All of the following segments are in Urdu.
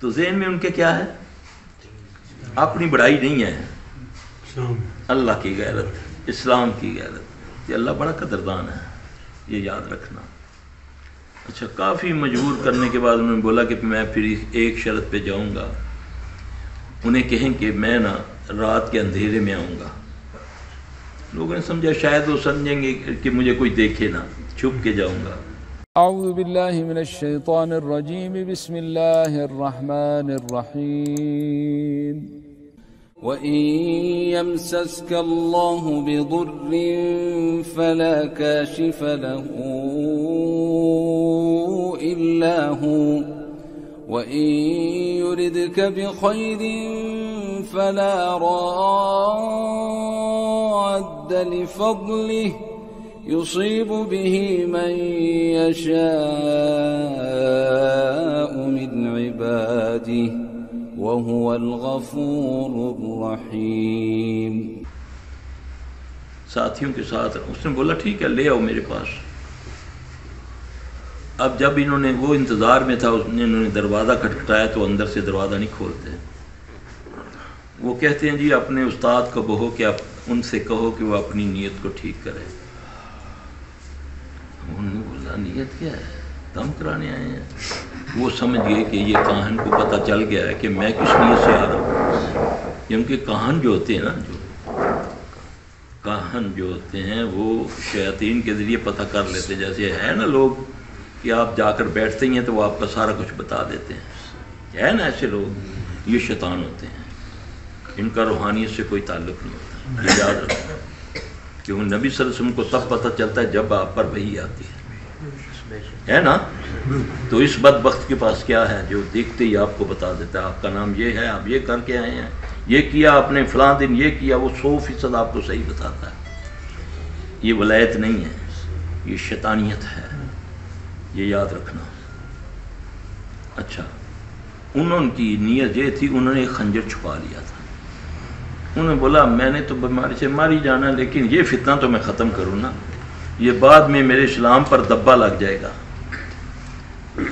تو ذہن میں ان کے کیا ہے؟ اپنی بڑائی نہیں ہے، اللہ کی غیرت، اسلام کی غیرت، یہ اللہ بڑا قدردان ہے، یہ یاد رکھنا۔ اچھا، کافی مجبور کرنے کے بعد انہوں نے بولا کہ میں پھر ایک شرط پہ جاؤں گا، انہیں کہیں کہ میں نا رات کے اندھیرے میں آؤں گا۔ لوگوں نے سمجھا شاید وہ سمجھیں گے کہ مجھے کوئی دیکھے نہ، چھپ کے جاؤں گا۔ اعوذ باللہ من الشیطان الرجیم، بسم اللہ الرحمن الرحیم۔ وَإِن يَمْسَسْكَ اللَّهُ بِضُرٍّ فَلَا كَاشِفَ لَهُ إِلَّا هُوَ وَإِن يُرِدْكَ بِخَيْرٍ فَلَا رَادَّ لِفَضْلِهِ يُصِيبُ بِهِ مَن يَشَاءُ مِنْ عِبَادِهِ وَهُوَ الْغَفُورُ الرَّحِيمُ۔ ساتھیوں کے ساتھ اس نے بولا ٹھیک ہے، لے آؤ میرے پاس۔ اب جب انہوں نے وہ انتظار میں تھا، انہوں نے دروازہ کھٹکھٹایا تو اندر سے دروازہ نہیں کھولتے۔ وہ کہتے ہیں جی اپنے استاد کو کہو کہ آپ ان سے کہو کہ وہ اپنی نیت کو ٹھیک کرے۔ انہوں نے بولا نیت کیا ہے؟ دم کرانے آئے ہیں۔ وہ سمجھ گئے کہ یہ کاہن کو پتہ چل گیا ہے کہ میں کس نیت سے آ رہا ہوں، کیونکہ کاہن جو ہوتے ہیں نا، کاہن جو ہوتے ہیں وہ شیاطین کے ذریعے پتہ کر لیتے ہیں۔ جیسے ہے نا لوگ کہ آپ جا کر بیٹھتے ہی ہیں تو وہ آپ کا سارا کچھ بتا دیتے ہیں، ہے نا ایسے لوگ، یہ شیطان ہوتے ہیں، ان کا روحانیت سے کوئی تعلق نہیں ہوتا۔ یہ یاد رکھو کہ وہ نبی صلی اللہ علیہ وسلم کو تب پتہ چلتا ہے جب آپ پر وحی آتی ہے نا۔ تو اس بدبخت کے پاس کیا ہے جو دیکھتے ہی آپ کو بتا دیتا ہے آپ کا نام یہ ہے، آپ یہ کر کے آئے ہیں، یہ کیا آپ نے، فلاں دن یہ کیا، وہ 100% آپ کو صحیح بتاتا ہے۔ یہ ولایت نہیں ہے، یہ شیطانیت ہے، یہ یاد رکھنا۔ اچھا، انہوں کی نیت یہ تھی، انہوں نے ایک خنجر چھپا لیا تھا۔ انہوں نے بولا میں نے تو بیماری سے مار ہی جانا، لیکن یہ فتنہ تو میں ختم کروں نا، یہ بعد میں میرے اسلام پر دبا لگ جائے گا۔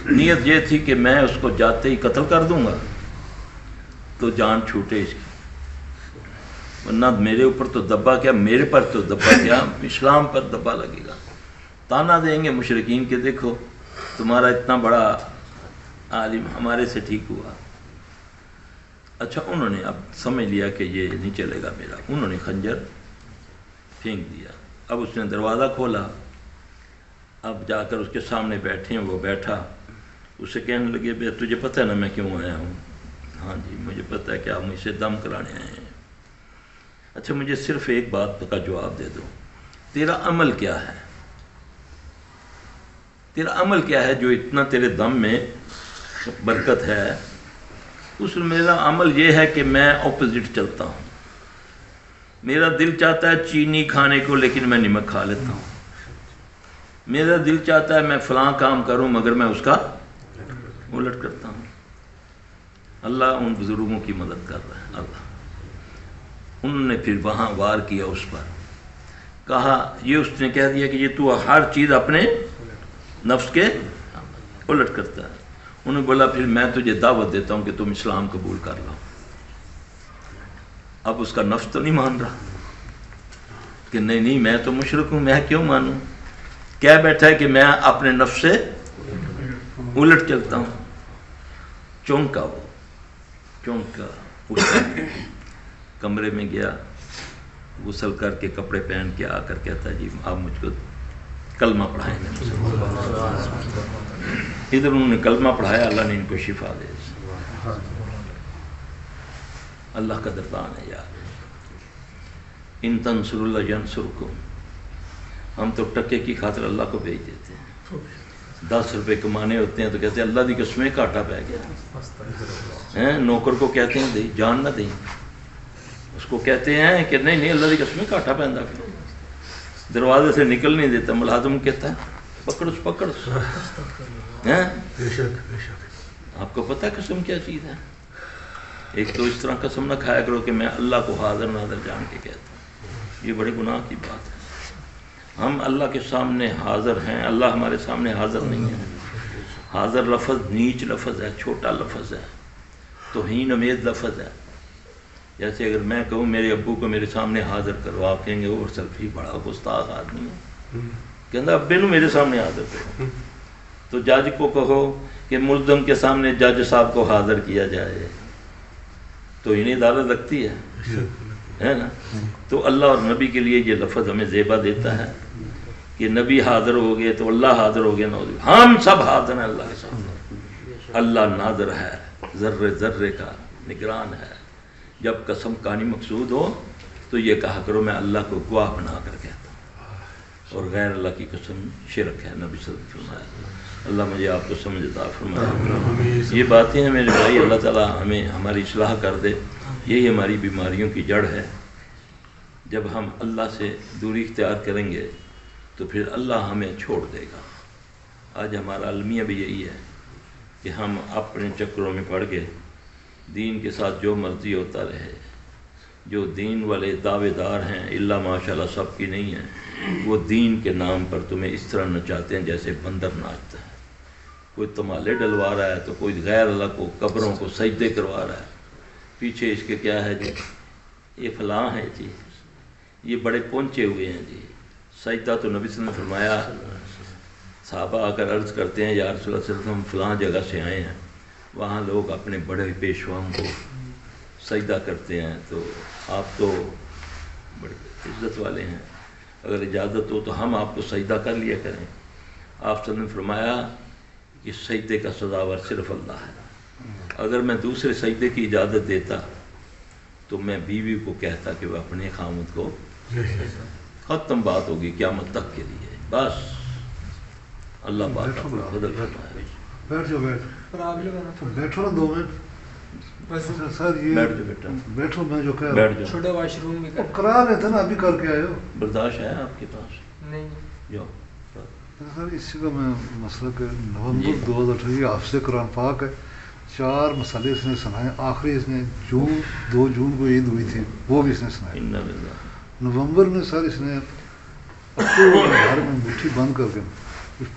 نیت یہ تھی کہ میں اس کو جاتے ہی قتل کر دوں گا تو جان چھوٹے اس کی، ورنہ میرے اوپر تو دبا کیا، میرے پر تو دبا کیا، اسلام پر دبا لگے گا۔ تانا دیں گے مشرکین کے دیکھو تمہارا اتنا بڑا عالم ہمارے سے ٹھیک ہوا۔ اچھا، انہوں نے اب سمجھ لیا کہ یہ نہیں چلے گا میرا، انہوں نے خنجر پھینک دیا۔ اب اس نے دروازہ کھولا، اب جا کر اس کے سامنے بیٹھے ہیں، وہ بیٹھا، اسے کہنے لگے بے تجھے پتہ ہے نا میں کیوں آیا ہوں؟ ہاں جی مجھے پتہ ہے کہ آپ مجھ سے دم کرانے آئے ہیں۔ اچھا مجھے صرف ایک بات کا جواب دے دو، تیرا عمل کیا ہے؟ تیرا عمل کیا ہے جو اتنا تیرے دم میں برکت ہے؟ اس میرا عمل یہ ہے کہ میں اپوزٹ چلتا ہوں، میرا دل چاہتا ہے چینی کھانے کو لیکن میں نمک کھا لیتا ہوں، میرا دل چاہتا ہے میں فلاں کام کروں مگر میں اس کا الٹ کرتا ہوں۔ اللہ ان بزرگوں کی مدد کر رہا ہے۔ اللہ انہوں نے پھر وہاں وار کیا اس پر، کہا یہ اس نے کہہ دیا کہ یہ تو ہر چیز اپنے نفس کے الٹ کرتا ہے۔ انہوں نے بولا پھر میں تجھے دعوت دیتا ہوں کہ تم اسلام قبول کر لو۔ اب اس کا نفس تو نہیں مان رہا کہ نہیں نہیں میں تو مشرک ہوں، میں کیوں مانوں؟ کہہ بیٹھا ہے کہ میں اپنے نفس سے الٹ چلتا ہوں۔ چونکا، وہ چونکا، کمرے میں گیا، غسل کر کے کپڑے پہن کے آ کر کہتا ہے جی آپ مجھ کو کلمہ پڑھائیں گے۔ ادھر انہوں نے کلمہ پڑھایا، اللہ نے ان کو شفا دے۔ اللہ کا قدردان ہے یار۔ ان تنصروا اللہ ینصرکم، ہم تو ٹکے کی خاطر اللہ کو بھیج دیتے ہیں۔ 10 روپے کمانے ہوتے ہیں تو کہتے ہیں اللہ دی قسمیں کاٹا پہ گیا، نوکر کو کہتے ہیں دیں جان نہ دیں، اس کو کہتے ہیں کہ نہیں نہیں اللہ دی قسمیں کاٹا پہندا، دروازے سے نکل نہیں دیتا، ملازم کہتا ہے پکڑ پکڑ۔ آپ کو پتہ قسم کیا چیز ہے؟ ایک تو اس طرح قسم نہ کھایا کرو کہ میں اللہ کو حاضر ناظر جان کے کہتا ہوں، یہ بڑے گناہ کی بات ہے۔ ہم اللہ کے سامنے حاضر ہیں، اللہ ہمارے سامنے حاضر نہیں ہے۔ حاضر لفظ نیچ لفظ ہے، چھوٹا لفظ ہے، توہین امیز لفظ ہے. جیسے اگر میں کہوں میرے ابو کو میرے سامنے حاضر کرو، آپ کہیں گے وہ سلفی بڑا گستاخ آدمی ہے، کہنا ابے نو میرے سامنے حاضر کرو. تو جج کو کہو کہ ملزم کے سامنے جج صاحب کو حاضر کیا جائے تو انہیں عدالت لگتی ہے نا. تو اللہ اور نبی کے لیے یہ لفظ ہمیں زیبا دیتا ہے کہ نبی حاضر ہو گئے تو اللہ حاضر ہو گیا. ہم سب حاضر ہیں اللہ کے سامنے. اللہ ناظر ہے، ذرے ذرے کا نگران ہے. جب قسم کہانی مقصود ہو تو یہ کہا کرو میں اللہ کو گواہ بنا کر کہتا ہوں، اور غیر اللہ کی قسم شرک ہے. نبی صلی اللہ علیہ وسلم فرمایا. اللہ مجھے آپ کو سمجھ عطا فرمائے. یہ باتیں ہیں میرے بھائی، اللہ تعالیٰ ہمیں ہماری اصلاح کر دے. یہی ہماری بیماریوں کی جڑ ہے. جب ہم اللہ سے دوری اختیار کریں گے تو پھر اللہ ہمیں چھوڑ دے گا. آج ہمارا المیہ بھی یہی ہے کہ ہم اپنے چکروں میں پڑ گئے، دین کے ساتھ جو مرضی ہوتا رہے. جو دین والے دعوے دار ہیں اللہ ماشاءاللہ سب کی نہیں ہیں، وہ دین کے نام پر تمہیں اس طرح نچاتے ہیں جیسے بندر ناچتا ہے. کوئی تمالے ڈلوا رہا ہے تو کوئی غیر اللہ کو قبروں کو سجدے کروا رہا ہے. پیچھے اس کے کیا ہے جی، یہ فلاں ہے جی، یہ بڑے پہنچے ہوئے ہیں جی. سجدہ تو نبی صلی اللہ علیہ وسلم نے فرمایا، صحابہ آ کر عرض کرتے ہیں یا رسول اللہ صلی اللہ علیہ وسلم فلاں جگہ سے آئے ہیں، وہاں لوگ اپنے بڑے پیشواؤں کو سجدہ کرتے ہیں، تو آپ تو بڑے عزت والے ہیں، اگر اجازت ہو تو ہم آپ کو سجدہ کر لیا کریں. آپ صلی اللہ علیہ وسلم نے فرمایا کہ سجدے کا سزاور صرف اللہ ہے. اگر میں دوسرے سجدے کی اجازت دیتا تو میں بیوی کو کہتا کہ وہ اپنے خامد کو، ختم بات ہوگی قیامت تک کے لیے. بس اللہ پاک بدل فرمائے. بیٹھ جاؤ، بیٹھو نا 2 منٹ سر. یہ بیٹھ جاؤ بیٹا، بیٹھو، میں جو کہہ بیٹھ جاؤ. چھوٹا واش روم میں کرا رہے تھے نا، ابھی کر کے آئے ہو. برداشت ہے آپ کے پاس؟ نہیں جاؤ. سر اسی کا میں مسئلہ کہ نومبر 2018 حافظ قرآن پاک ہے. 4 مسئلے اس نے سنائے. آخری اس نے 2 جون کو عید ہوئی تھی، وہ بھی اس نے سنائے. نومبر میں سر اس نے اپنے گھر میں مٹھی بند کر کے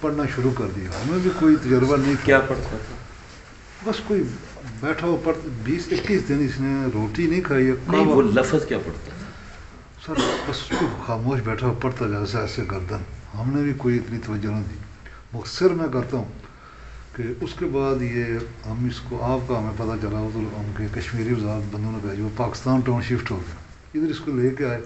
پڑھنا شروع کر دیا. ہمیں بھی کوئی تجربہ نہیں. کیا پڑھتا تھا؟ بس کوئی بیٹھا ہو پڑھ. 20-21 دن اس نے روٹی نہیں کھائی ہے. نہیں، وہ لفظ کیا پڑھتا تھا؟ سر بس اس کو خاموش بیٹھا ہو پڑھتا جیسے ایسے گردن. ہم نے بھی کوئی اتنی توجہ نہیں دی. مختصر میں کرتا ہوں کہ اس کے بعد یہ ہم اس کو آپ کا ہمیں پتہ چلا تو ہم کے کشمیری وزارت بندوں نے بھیجا، وہ پاکستان ٹاؤن شفٹ ہو گیا. ادھر اس کو لے کے آئے.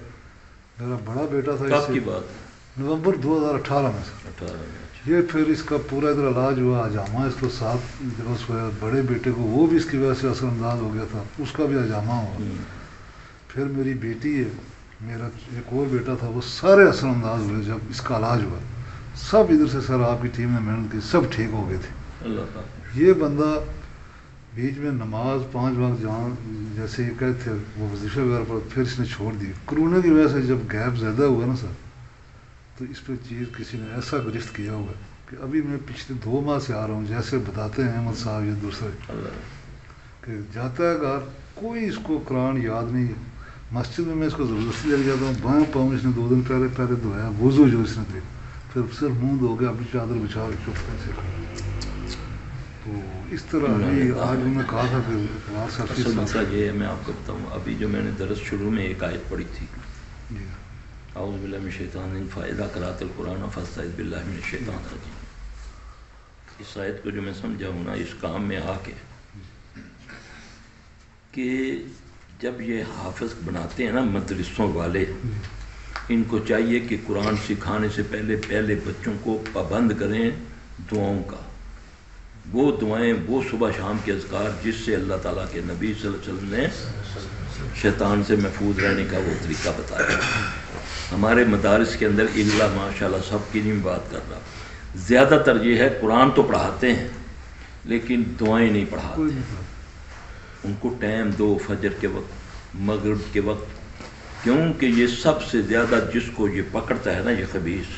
میرا بڑا بیٹا تھا. کب کی بات ہے؟ نومبر 2018 میں سر. 18 میں. یہ پھر اس کا پورا ادھر علاج ہوا. حجامہ اس کو 7 دنوں سے ہوا. بڑے بیٹے کو وہ بھی اس کی وجہ سے اثر انداز ہو گیا تھا، اس کا بھی حجامہ ہوا. پھر میری بیٹی ہے، میرا ایک اور بیٹا تھا، وہ سارے اثر انداز ہوئے جب اس کا علاج ہوا. سب ادھر سے سر آپ کی ٹیم نے محنت کی، سب ٹھیک ہو گئے تھے. یہ بندہ بیچ میں نماز 5 وقت جہاں جیسے یہ کہتے تھے وہ وظیفے وغیرہ پر، پھر اس نے چھوڑ دی. کرونا کی وجہ سے جب گیپ زیادہ ہوا نا سر، تو اس پہ چیز کسی نے ایسا گرفت کیا ہوگا کہ ابھی میں پچھلے 2 ماہ سے آ رہا ہوں. جیسے بتاتے ہیں احمد صاحب یا دوسرے کہ جاتا ہے گھر، کوئی اس کو قرآن یاد نہیں ہے. مسجد میں اس کو زبردستی لے جاتا ہوں، بائیں پاؤں اس نے 2 دن پہلے دھویا، وضو جو اس نے دیا، پھر صرف منہ دھو کے اپنی چادر بچھا کے چپ سے. تو اس طرح ہی آج میں کہا تھا کہ اصل مسئلہ یہ ہے، میں آپ کو بتاؤں. ابھی جو میں نے درس شروع میں ایک آیت پڑھی تھی، اعوذ باللہ من الشیطان الرجیم فاذا قرأت القرآن فاستعذ باللہ من الشیطان الرجیم. اس آیت کو جو میں سمجھا ہوں نا اس کام میں آ کے، کہ جب یہ حافظ بناتے ہیں نا مدرسوں والے، ان کو چاہیے کہ قرآن سکھانے سے پہلے بچوں کو پابند کریں دعاؤں کا. وہ دعائیں، وہ صبح شام کے اذکار جس سے اللہ تعالیٰ کے نبی صلی اللہ علیہ وسلم نے شیطان سے محفوظ رہنے کا وہ طریقہ بتایا. ہمارے مدارس کے اندر اللہ ماشاءاللہ سب کی نہیں بات کر رہا، زیادہ تر یہ ہے قرآن تو پڑھاتے ہیں لیکن دعائیں نہیں پڑھاتے. ان کو ٹائم دو، فجر کے وقت، مغرب کے وقت، کیونکہ یہ سب سے زیادہ جس کو یہ پکڑتا ہے نا یہ خبیث،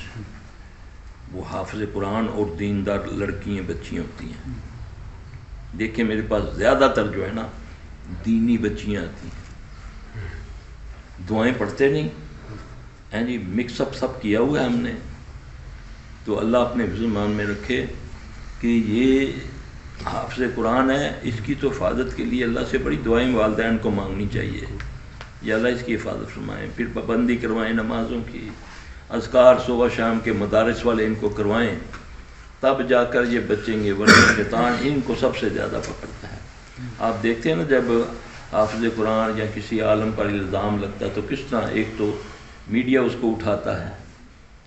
وہ حافظ قرآن اور دیندار لڑکیاں بچیاں ہوتی ہیں. دیکھیں میرے پاس زیادہ تر جو ہے نا دینی بچیاں آتی ہیں، دعائیں پڑھتے نہیں ہیں جی. مکس اپ سب کیا ہوا ہے ہم نے. تو اللہ اپنے حفظ مان میں رکھے کہ یہ حافظ قرآن ہے، اس کی تو حفاظت کے لیے اللہ سے بڑی دعائیں والدین کو مانگنی چاہیے، یا اللہ اس کی حفاظت فرمائیں، پھر پابندی کروائیں نمازوں کی، اذکار صبح شام کے مدارس والے ان کو کروائیں، تب جا کر یہ بچیں گے، ورنہ شیطان ان کو سب سے زیادہ پکڑتا ہے۔ آپ دیکھتے ہیں نا جب حافظ قرآن یا کسی عالم پر الزام لگتا ہے تو کس طرح ایک تو میڈیا اس کو اٹھاتا ہے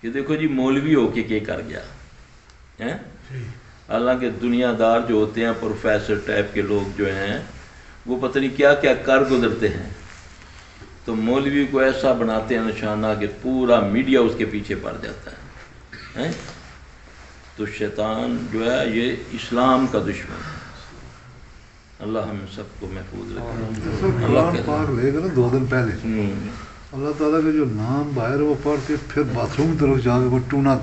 کہ دیکھو جی مولوی ہو کے کیا کر گیا ہیں، حالانکہ دنیا دار جو ہوتے ہیں پروفیسر ٹائپ کے لوگ جو ہیں وہ پتہ نہیں کیا کیا کر گزرتے ہیں، تو مولوی کو ایسا بناتے ہیں نشانہ کہ پورا میڈیا اس کے پیچھے پڑ جاتا ہے۔ تو شیطان جو ہے یہ اسلام کا دشمن ہے، اللہ ہم سب کو محفوظ رکھے۔ قرآن پاک لے گا نا 2 دن پہلے اللہ تعالیٰ کے جو نام باہر وہ پڑھ کے پھر باتھ روم کی طرف جا کے وہ ٹونا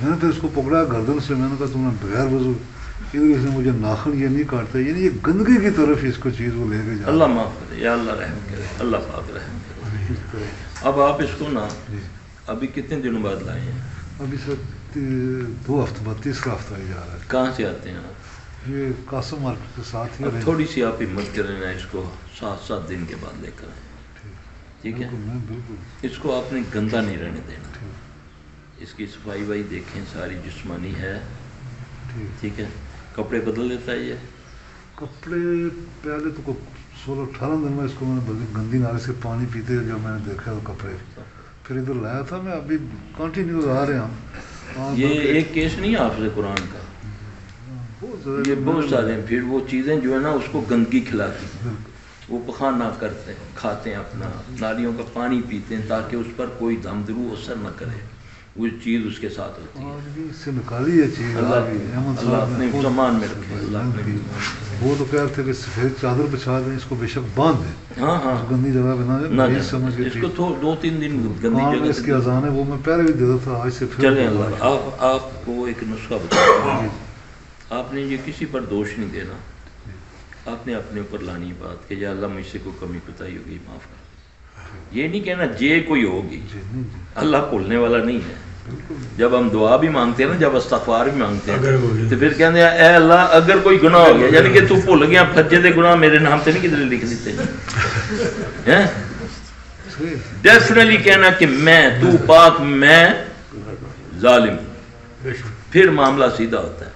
میں نے پھر اس کو پکڑا گردن سے، میں نے کہا تم نے بغیر وضو ادھر اس نے مجھے ناخن یہ نہیں کاٹتا، یعنی یہ گندگی کی طرف اس کو چیز وہ لے کے جا۔ اللہ معاف کرے یا اللہ رحم کرے، اللہ پاک رحم کرے۔ اب آپ اس کو نا ابھی کتنے دنوں بعد لائے ہیں؟ ابھی سر 2 ہفتے بعد 3 ہفتہ ہی جا رہا ہے۔ کہاں سے آتے ہیں آپ؟ یہ قاسم مارکیٹ کے ساتھ ہی اب تھوڑی سی آپ ہمت کریں نا، اس کو 7 دن کے بعد لے کر آئیں، ٹھیک ہے؟ بالکل اس کو آپ نے گندا نہیں رہنے دینا، اس کی صفائی وائی دیکھیں ساری جسمانی ہے، ٹھیک ہے؟ کپڑے بدل دیتا ہے یہ کپڑے پہلے تو 16-18 دن میں اس کو میں نے گندی نالے سے پانی پیتے جب میں نے دیکھا تو کپڑے پھر ادھر لایا تھا میں، ابھی کنٹینیو آ رہے ہیں۔ یہ ایک کیس نہیں ہے حافظ قرآن کا، یہ بہت سارے ہیں۔ پھر وہ چیزیں جو ہے نا اس کو گندگی کھلاتی ہیں، وہ پخانہ کرتے ہیں، کھاتے ہیں اپنا، نالیوں کا پانی پیتے ہیں تاکہ اس پر کوئی دم درو اثر نہ کرے، وہ چیز اس کے ساتھ ہوتی ہے۔ اس سے نکالی ہے چیز، اللہ اپنے زمان میں رکھے، اللہ اپنے وہ تو کہہ رہے تھے کہ سفید چادر بچھا دیں، اس کو بے شک باندھ دیں، ہاں ہاں گندی جگہ پہ نہ جائے، سمجھ کے اس کو 2-3 دن گندی جگہ اس کی اذان ہے وہ میں پہلے بھی دیتا تھا، آج سے پھر چلیں۔ اللہ آپ کو ایک نسخہ بتاؤں، آپ نے یہ کسی پر دوش نہیں دینا، آپ نے اپنے اوپر لانی بات کہ یا اللہ مجھ سے کوئی کمی کوتاہی ہوگی معاف کر، یہ نہیں کہنا جے کوئی ہوگی، اللہ بھولنے والا نہیں ہے۔ جب ہم دعا بھی مانگتے ہیں نا، جب استغفار بھی مانگتے ہیں تو پھر کہتے ہیں اے اللہ اگر کوئی گناہ ہو گیا، یعنی کہ تو بھول گیا فجے دے گناہ میرے نام سے نہیں کدھر لکھ دیتے ہیں، ڈیفینیٹلی کہنا کہ میں تو پاک میں ظالم، پھر معاملہ سیدھا ہوتا ہے۔